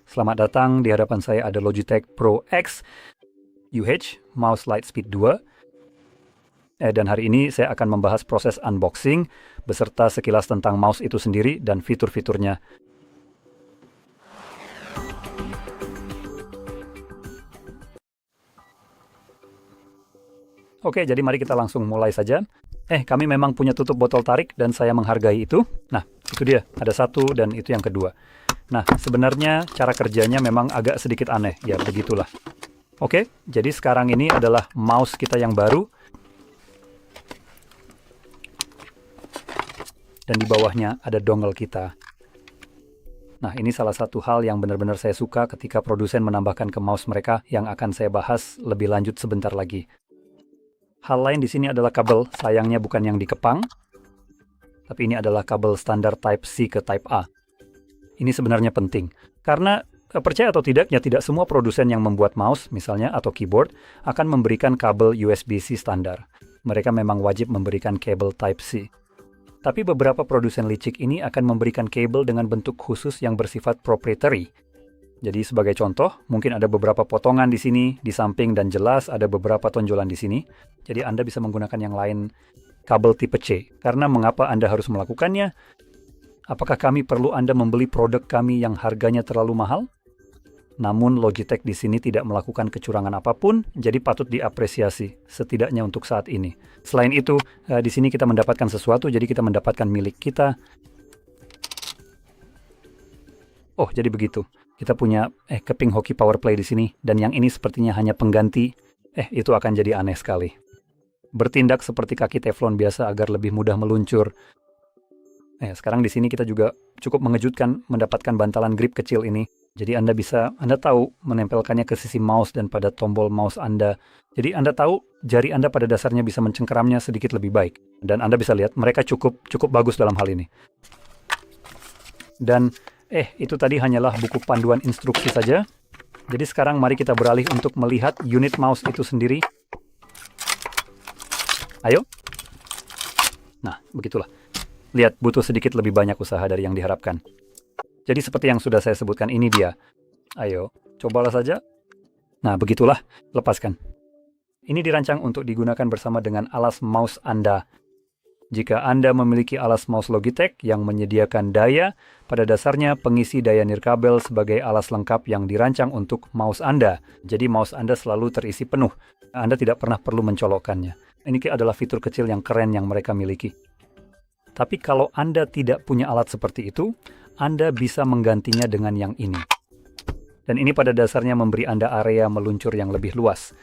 Selamat datang, di hadapan saya ada Logitech Pro X UH Mouse Lightspeed 2. Dan hari ini saya akan membahas proses unboxing beserta sekilas tentang mouse itu sendiri dan fitur-fiturnya. Oke, jadi mari kita langsung mulai saja. Kami memang punya tutup botol tarik dan saya menghargai itu. Nah, itu dia. Ada satu dan itu yang kedua. Nah, sebenarnya cara kerjanya memang agak sedikit aneh. Ya, begitulah. Oke, jadi sekarang ini adalah mouse kita yang baru. Dan di bawahnya ada dongle kita. Nah, ini salah satu hal yang benar-benar saya suka ketika produsen menambahkan ke mouse mereka yang akan saya bahas lebih lanjut sebentar lagi. Hal lain di sini adalah kabel, sayangnya bukan yang dikepang, tapi ini adalah kabel standar Type-C ke Type-A. Ini sebenarnya penting, karena percaya atau tidaknya tidak semua produsen yang membuat mouse, misalnya, atau keyboard, akan memberikan kabel USB-C standar. Mereka memang wajib memberikan kabel Type-C. Tapi beberapa produsen licik ini akan memberikan kabel dengan bentuk khusus yang bersifat proprietary. Jadi sebagai contoh, mungkin ada beberapa potongan di sini, di samping, dan jelas ada beberapa tonjolan di sini. Jadi Anda bisa menggunakan yang lain kabel tipe C. Karena mengapa Anda harus melakukannya? Apakah kami perlu Anda membeli produk kami yang harganya terlalu mahal? Namun Logitech di sini tidak melakukan kecurangan apapun, jadi patut diapresiasi, setidaknya untuk saat ini. Selain itu, di sini kita mendapatkan sesuatu, jadi kita mendapatkan milik kita. Oh, jadi begitu. Kita punya keping hoki power play di sini, dan yang ini sepertinya hanya pengganti. Itu akan jadi aneh sekali. Bertindak seperti kaki teflon biasa agar lebih mudah meluncur. Sekarang di sini kita juga cukup mengejutkan mendapatkan bantalan grip kecil ini. Jadi Anda tahu menempelkannya ke sisi mouse dan pada tombol mouse Anda. Jadi Anda tahu jari Anda pada dasarnya bisa mencengkeramnya sedikit lebih baik. Dan Anda bisa lihat mereka cukup bagus dalam hal ini. Dan itu tadi hanyalah buku panduan instruksi saja. Jadi sekarang mari kita beralih untuk melihat unit mouse itu sendiri. Ayo. Nah, begitulah. Lihat, butuh sedikit lebih banyak usaha dari yang diharapkan. Jadi seperti yang sudah saya sebutkan, ini dia. Ayo, cobalah saja. Nah, begitulah. Lepaskan. Ini dirancang untuk digunakan bersama dengan alas mouse Anda. Jika Anda memiliki alas mouse Logitech yang menyediakan daya, pada dasarnya pengisi daya nirkabel sebagai alas lengkap yang dirancang untuk mouse Anda. Jadi mouse Anda selalu terisi penuh. Anda tidak pernah perlu mencolokkannya. Ini adalah fitur kecil yang keren yang mereka miliki. Tapi kalau Anda tidak punya alat seperti itu, Anda bisa menggantinya dengan yang ini. Dan ini pada dasarnya memberi Anda area meluncur yang lebih luas.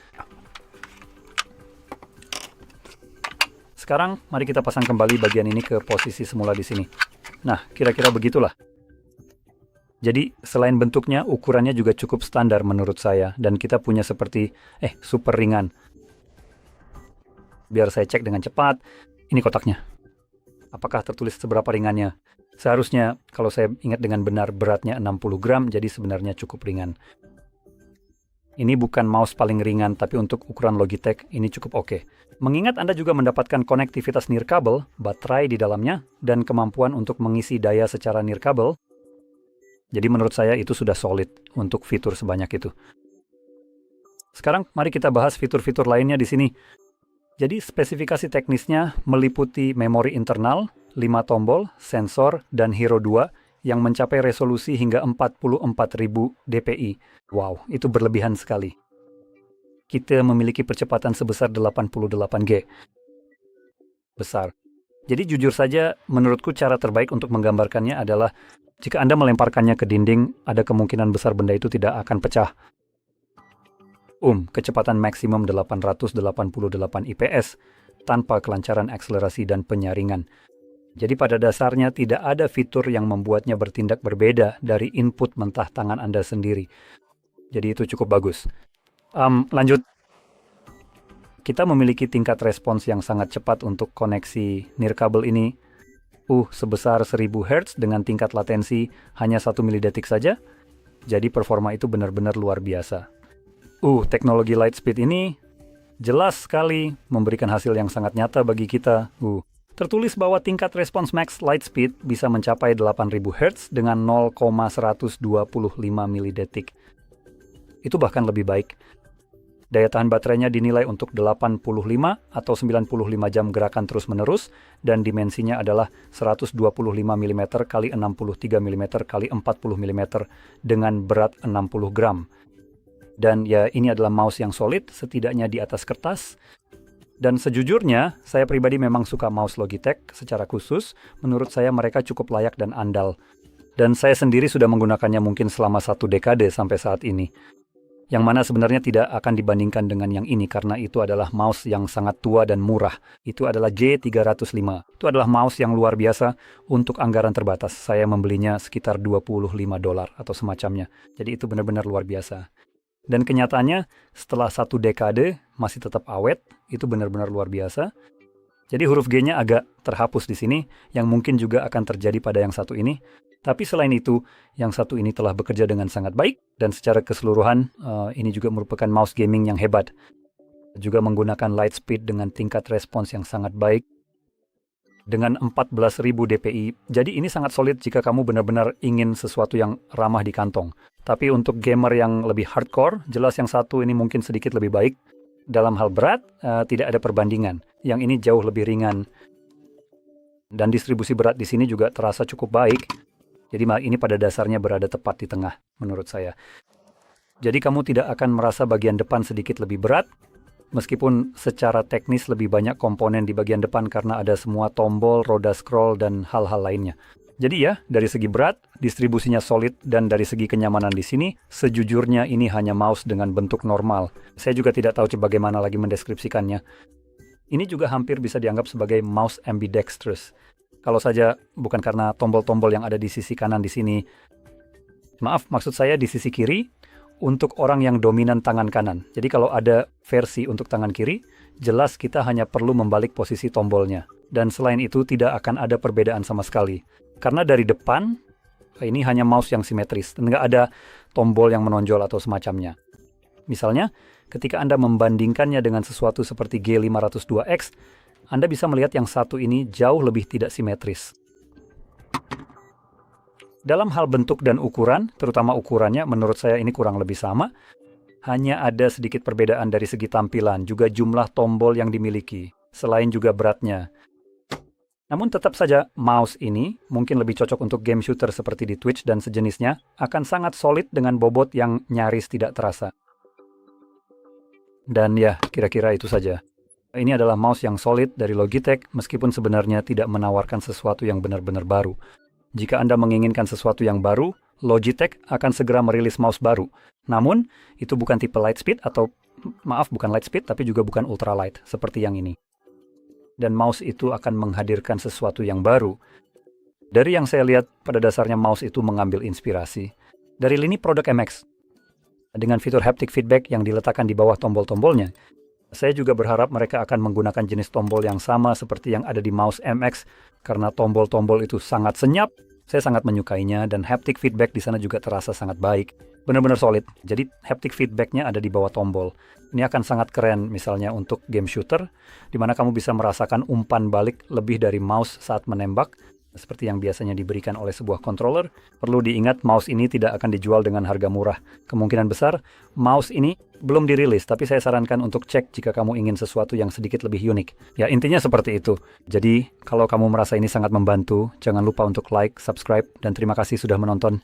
Sekarang, mari kita pasang kembali bagian ini ke posisi semula di sini. Nah, kira-kira begitulah. Jadi, selain bentuknya, ukurannya juga cukup standar menurut saya. Dan kita punya seperti, super ringan. Biar saya cek dengan cepat. Ini kotaknya. Apakah tertulis seberapa ringannya? Seharusnya, kalau saya ingat dengan benar, beratnya 60 gram, jadi sebenarnya cukup ringan. Ini bukan mouse paling ringan, tapi untuk ukuran Logitech, ini cukup oke. Mengingat Anda juga mendapatkan konektivitas nirkabel, baterai di dalamnya, dan kemampuan untuk mengisi daya secara nirkabel, jadi menurut saya itu sudah solid untuk fitur sebanyak itu. Sekarang, mari kita bahas fitur-fitur lainnya di sini. Jadi, spesifikasi teknisnya meliputi memori internal, 5 tombol, sensor, dan Hero 2, yang mencapai resolusi hingga 44.000 dpi. Wow, itu berlebihan sekali. Kita memiliki percepatan sebesar 88G. Besar. Jadi jujur saja, menurutku cara terbaik untuk menggambarkannya adalah jika Anda melemparkannya ke dinding, ada kemungkinan besar benda itu tidak akan pecah. Kecepatan maksimum 888 IPS, tanpa kelancaran akselerasi dan penyaringan. Jadi pada dasarnya tidak ada fitur yang membuatnya bertindak berbeda dari input mentah tangan Anda sendiri. Jadi itu cukup bagus. Lanjut. Kita memiliki tingkat respons yang sangat cepat untuk koneksi nirkabel ini. Sebesar 1000 Hz dengan tingkat latensi hanya 1 milidetik saja. Jadi performa itu benar-benar luar biasa. Teknologi Lightspeed ini jelas sekali memberikan hasil yang sangat nyata bagi kita. Tertulis bahwa tingkat respons max light speed bisa mencapai 8000 Hz dengan 0,125 milidetik. Itu bahkan lebih baik. Daya tahan baterainya dinilai untuk 85 atau 95 jam gerakan terus-menerus, dan dimensinya adalah 125 mm x 63 mm x 40 mm dengan berat 60 gram. Dan ya, ini adalah mouse yang solid, setidaknya di atas kertas. Dan sejujurnya, saya pribadi memang suka mouse Logitech secara khusus. Menurut saya mereka cukup layak dan andal. Dan saya sendiri sudah menggunakannya mungkin selama 1 dekade sampai saat ini. Yang mana sebenarnya tidak akan dibandingkan dengan yang ini karena itu adalah mouse yang sangat tua dan murah. Itu adalah J305. Itu adalah mouse yang luar biasa untuk anggaran terbatas. Saya membelinya sekitar $25 atau semacamnya. Jadi itu benar-benar luar biasa. Dan kenyataannya setelah 1 dekade masih tetap awet, itu benar-benar luar biasa. Jadi huruf G-nya agak terhapus di sini, yang mungkin juga akan terjadi pada yang satu ini. Tapi selain itu, yang satu ini telah bekerja dengan sangat baik, dan secara keseluruhan ini juga merupakan mouse gaming yang hebat. Juga menggunakan light speed dengan tingkat respons yang sangat baik, dengan 14.000 dpi. Jadi ini sangat solid jika kamu benar-benar ingin sesuatu yang ramah di kantong. Tapi untuk gamer yang lebih hardcore, jelas yang satu ini mungkin sedikit lebih baik. Dalam hal berat, tidak ada perbandingan. Yang ini jauh lebih ringan. Dan distribusi berat di sini juga terasa cukup baik. Jadi ini pada dasarnya berada tepat di tengah, menurut saya. Jadi kamu tidak akan merasa bagian depan sedikit lebih berat, meskipun secara teknis lebih banyak komponen di bagian depan karena ada semua tombol, roda scroll, dan hal-hal lainnya. Jadi ya, dari segi berat, distribusinya solid, dan dari segi kenyamanan di sini, sejujurnya ini hanya mouse dengan bentuk normal. Saya juga tidak tahu bagaimana lagi mendeskripsikannya. Ini juga hampir bisa dianggap sebagai mouse ambidextrous. Kalau saja bukan karena tombol-tombol yang ada di sisi kanan di sini. Maaf, maksud saya di sisi kiri, untuk orang yang dominan tangan kanan. Jadi kalau ada versi untuk tangan kiri, jelas kita hanya perlu membalik posisi tombolnya. Dan selain itu tidak akan ada perbedaan sama sekali. Karena dari depan, ini hanya mouse yang simetris. Dan nggak ada tombol yang menonjol atau semacamnya. Misalnya, ketika Anda membandingkannya dengan sesuatu seperti G502X, Anda bisa melihat yang satu ini jauh lebih tidak simetris. Dalam hal bentuk dan ukuran, terutama ukurannya, menurut saya ini kurang lebih sama. Hanya ada sedikit perbedaan dari segi tampilan, juga jumlah tombol yang dimiliki, selain juga beratnya. Namun tetap saja, mouse ini mungkin lebih cocok untuk game shooter seperti di Twitch dan sejenisnya, akan sangat solid dengan bobot yang nyaris tidak terasa. Dan ya, kira-kira itu saja. Ini adalah mouse yang solid dari Logitech, meskipun sebenarnya tidak menawarkan sesuatu yang benar-benar baru. Jika Anda menginginkan sesuatu yang baru, Logitech akan segera merilis mouse baru. Namun, itu bukan tipe light speed atau, maaf, bukan light speed, tapi juga bukan ultralight, seperti yang ini. Dan mouse itu akan menghadirkan sesuatu yang baru. Dari yang saya lihat, pada dasarnya mouse itu mengambil inspirasi dari lini produk MX. Dengan fitur haptic feedback yang diletakkan di bawah tombol-tombolnya, saya juga berharap mereka akan menggunakan jenis tombol yang sama seperti yang ada di mouse MX, karena tombol-tombol itu sangat senyap, saya sangat menyukainya, dan haptic feedback di sana juga terasa sangat baik. Benar-benar solid, jadi haptic feedback-nya ada di bawah tombol. Ini akan sangat keren misalnya untuk game shooter, di mana kamu bisa merasakan umpan balik lebih dari mouse saat menembak, seperti yang biasanya diberikan oleh sebuah controller. Perlu diingat, mouse ini tidak akan dijual dengan harga murah. Kemungkinan besar, mouse ini belum dirilis, tapi saya sarankan untuk cek jika kamu ingin sesuatu yang sedikit lebih unik. Ya, intinya seperti itu. Jadi, kalau kamu merasa ini sangat membantu, jangan lupa untuk like, subscribe, dan terima kasih sudah menonton.